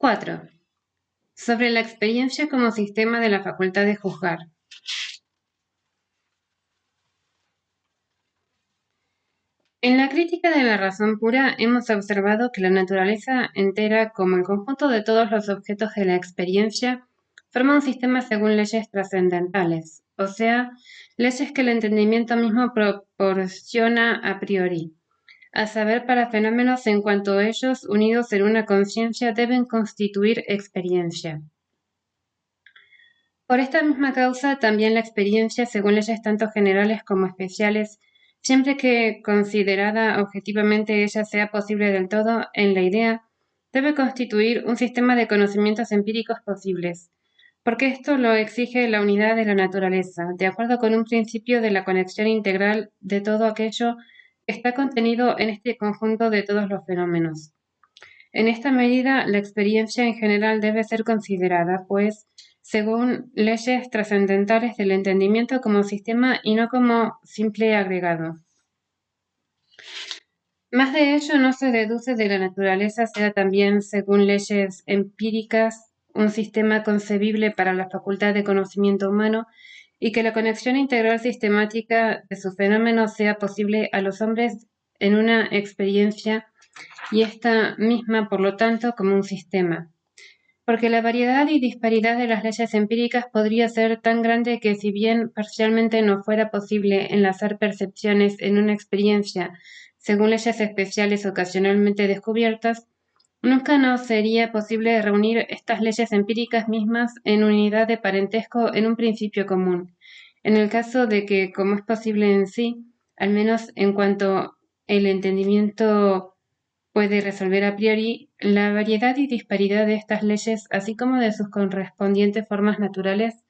4. Sobre la experiencia como sistema de la facultad de juzgar. En la crítica de la razón pura hemos observado que la naturaleza entera, como el conjunto de todos los objetos de la experiencia, forma un sistema según leyes trascendentales, o sea, leyes que el entendimiento mismo proporciona a priori, a saber, para fenómenos en cuanto ellos, unidos en una conciencia, deben constituir experiencia. Por esta misma causa, también la experiencia, según leyes tanto generales como especiales, siempre que considerada objetivamente ella sea posible del todo en la idea, debe constituir un sistema de conocimientos empíricos posibles, porque esto lo exige la unidad de la naturaleza, de acuerdo con un principio de la conexión integral de todo aquello que está contenido en este conjunto de todos los fenómenos. En esta medida, la experiencia en general debe ser considerada, pues, según leyes trascendentales del entendimiento como sistema y no como simple agregado. Más de ello no se deduce de la naturaleza sea también, según leyes empíricas, un sistema concebible para la facultad de conocimiento humano y que la conexión integral sistemática de sus fenómenos sea posible a los hombres en una experiencia y esta misma, por lo tanto, como un sistema. Porque la variedad y disparidad de las leyes empíricas podría ser tan grande que, si bien parcialmente no fuera posible enlazar percepciones en una experiencia según leyes especiales ocasionalmente descubiertas, nunca nos sería posible reunir estas leyes empíricas mismas en unidad de parentesco en un principio común, en el caso de que, como es posible en sí, al menos en cuanto el entendimiento puede resolver a priori, la variedad y disparidad de estas leyes, así como de sus correspondientes formas naturales,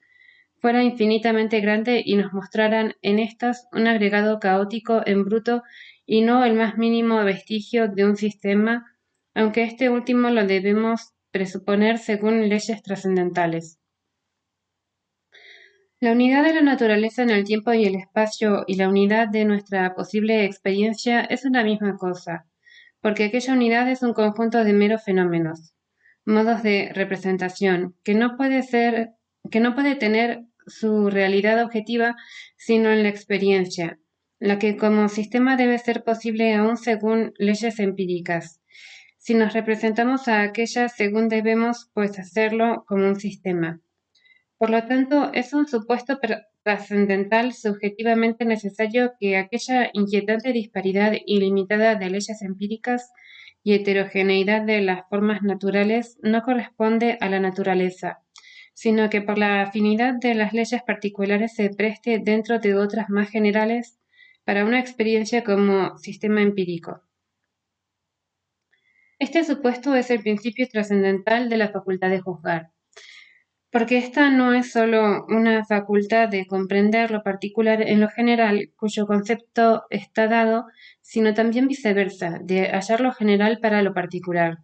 fuera infinitamente grande y nos mostraran en estas un agregado caótico en bruto y no el más mínimo vestigio de un sistema, aunque este último lo debemos presuponer según leyes trascendentales. La unidad de la naturaleza en el tiempo y el espacio y la unidad de nuestra posible experiencia es una misma cosa, porque aquella unidad es un conjunto de meros fenómenos, modos de representación, que no puede tener su realidad objetiva sino en la experiencia, la que como sistema debe ser posible aún según leyes empíricas. Si nos representamos a aquella según debemos, pues hacerlo como un sistema. Por lo tanto, es un supuesto trascendental subjetivamente necesario que aquella inquietante disparidad ilimitada de leyes empíricas y heterogeneidad de las formas naturales no corresponde a la naturaleza, sino que por la afinidad de las leyes particulares se preste dentro de otras más generales para una experiencia como sistema empírico. Este supuesto es el principio trascendental de la facultad de juzgar, porque esta no es sólo una facultad de comprender lo particular en lo general, cuyo concepto está dado, sino también viceversa, de hallar lo general para lo particular.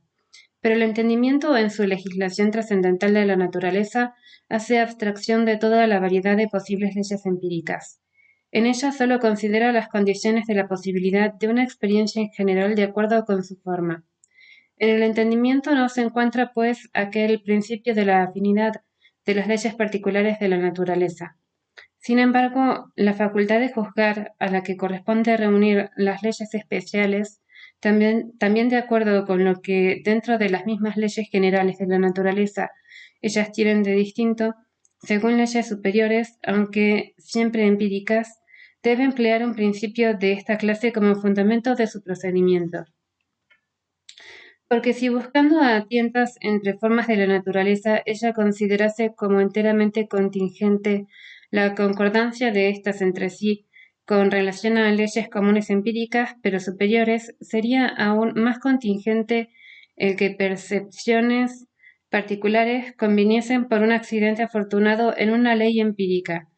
Pero el entendimiento en su legislación trascendental de la naturaleza hace abstracción de toda la variedad de posibles leyes empíricas. En ella sólo considera las condiciones de la posibilidad de una experiencia en general de acuerdo con su forma. En el entendimiento no se encuentra, pues, aquel principio de la afinidad de las leyes particulares de la naturaleza. Sin embargo, la facultad de juzgar, a la que corresponde reunir las leyes especiales, también de acuerdo con lo que dentro de las mismas leyes generales de la naturaleza ellas tienen de distinto, según leyes superiores, aunque siempre empíricas, debe emplear un principio de esta clase como fundamento de su procedimiento. Porque si buscando a tientas entre formas de la naturaleza ella considerase como enteramente contingente la concordancia de éstas entre sí con relación a leyes comunes empíricas, pero superiores, sería aún más contingente el que percepciones particulares conviniesen por un accidente afortunado en una ley empírica,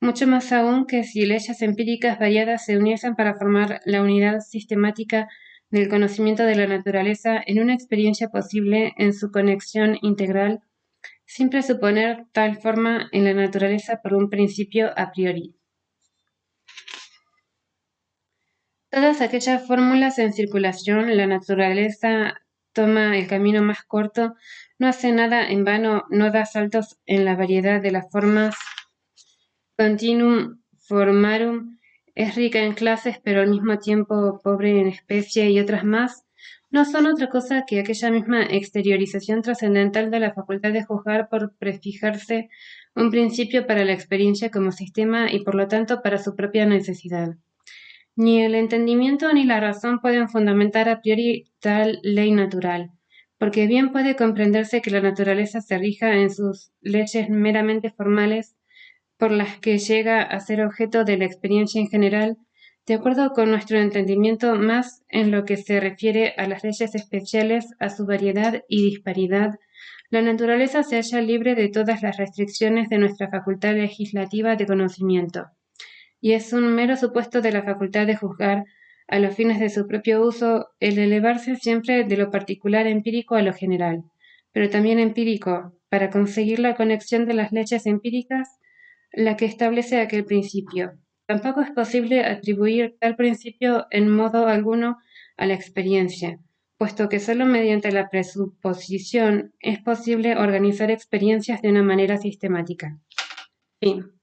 mucho más aún que si leyes empíricas variadas se uniesen para formar la unidad sistemática del conocimiento de la naturaleza en una experiencia posible en su conexión integral, sin presuponer tal forma en la naturaleza por un principio a priori. Todas aquellas fórmulas en circulación, la naturaleza toma el camino más corto, no hace nada en vano, no da saltos en la variedad de las formas. Continuum formarum es rica en clases, pero al mismo tiempo pobre en especie y otras más, no son otra cosa que aquella misma exteriorización trascendental de la facultad de juzgar por prefijarse un principio para la experiencia como sistema y por lo tanto para su propia necesidad. Ni el entendimiento ni la razón pueden fundamentar a priori tal ley natural, porque bien puede comprenderse que la naturaleza se rija en sus leyes meramente formales por las que llega a ser objeto de la experiencia en general, de acuerdo con nuestro entendimiento más en lo que se refiere a las leyes especiales, a su variedad y disparidad, la naturaleza se halla libre de todas las restricciones de nuestra facultad legislativa de conocimiento, y es un mero supuesto de la facultad de juzgar, a los fines de su propio uso, el elevarse siempre de lo particular empírico a lo general, pero también empírico, para conseguir la conexión de las leyes empíricas, la que establece aquel principio. Tampoco es posible atribuir tal principio en modo alguno a la experiencia, puesto que sólo mediante la presuposición es posible organizar experiencias de una manera sistemática. Fin.